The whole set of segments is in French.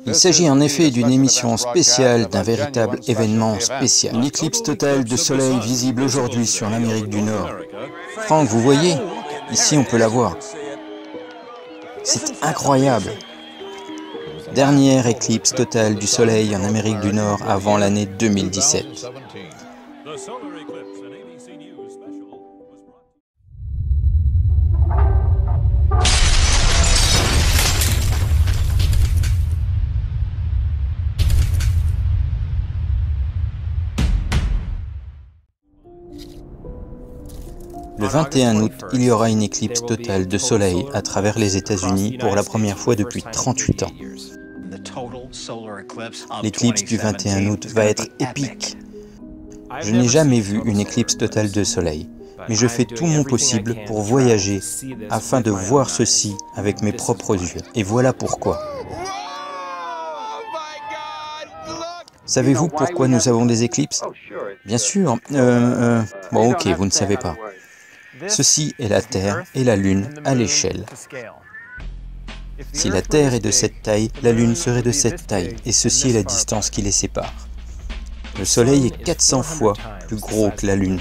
Il s'agit en effet d'une émission spéciale, d'un véritable événement spécial. Une éclipse totale de soleil visible aujourd'hui sur l'Amérique du Nord. Franck, vous voyez? Ici, on peut la voir. C'est incroyable. Dernière éclipse totale du soleil en Amérique du Nord avant l'année 2017. Le 21 août, il y aura une éclipse totale de soleil à travers les États-Unis pour la première fois depuis 38 ans. L'éclipse du 21 août va être épique. Je n'ai jamais vu une éclipse totale de soleil, mais je fais tout mon possible pour voyager afin de voir ceci avec mes propres yeux. Et voilà pourquoi. Savez-vous pourquoi nous avons des éclipses? Bien sûr. Bon, ok, vous ne savez pas. Ceci est la Terre et la Lune à l'échelle. Si la Terre est de cette taille, la Lune serait de cette taille, et ceci est la distance qui les sépare. Le Soleil est 400 fois plus gros que la Lune,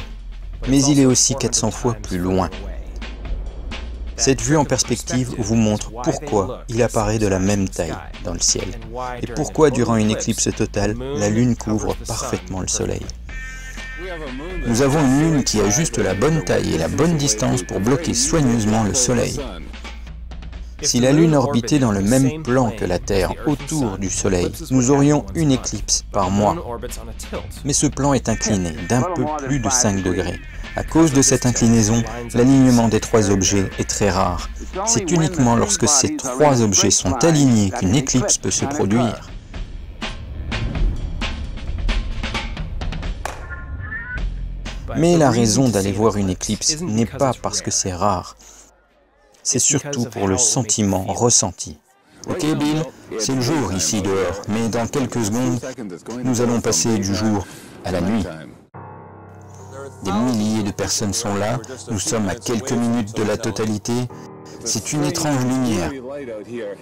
mais il est aussi 400 fois plus loin. Cette vue en perspective vous montre pourquoi il apparaît de la même taille dans le ciel, et pourquoi durant une éclipse totale, la Lune couvre parfaitement le Soleil. Nous avons une Lune qui a juste la bonne taille et la bonne distance pour bloquer soigneusement le Soleil. Si la Lune orbitait dans le même plan que la Terre autour du Soleil, nous aurions une éclipse par mois. Mais ce plan est incliné d'un peu plus de 5 degrés. À cause de cette inclinaison, l'alignement des trois objets est très rare. C'est uniquement lorsque ces trois objets sont alignés qu'une éclipse peut se produire. Mais la raison d'aller voir une éclipse n'est pas parce que c'est rare. C'est surtout pour le sentiment ressenti. Ok Bill, c'est le jour ici dehors, mais dans quelques secondes, nous allons passer du jour à la nuit. Des milliers de personnes sont là, nous sommes à quelques minutes de la totalité. C'est une étrange lumière.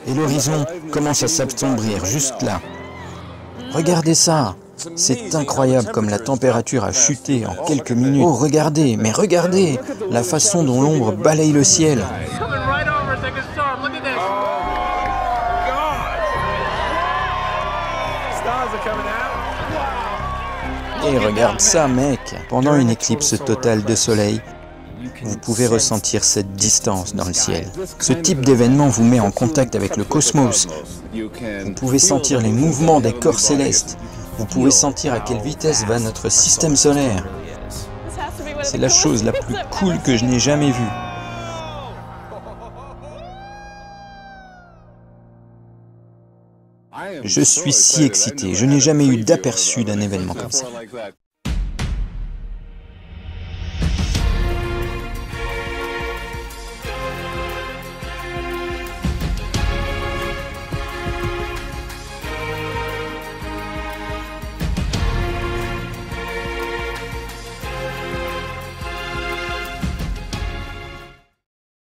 Et l'horizon commence à s'assombrir juste là. Regardez ça! C'est incroyable comme la température a chuté en quelques minutes. Oh, regardez, mais regardez la façon dont l'ombre balaye le ciel. Et regarde ça, mec! Pendant une éclipse totale de soleil, vous pouvez ressentir cette distance dans le ciel. Ce type d'événement vous met en contact avec le cosmos. Vous pouvez sentir les mouvements des corps célestes. Vous pouvez sentir à quelle vitesse va notre système solaire. C'est la chose la plus cool que je n'ai jamais vue. Je suis si excité, je n'ai jamais eu d'aperçu d'un événement comme ça.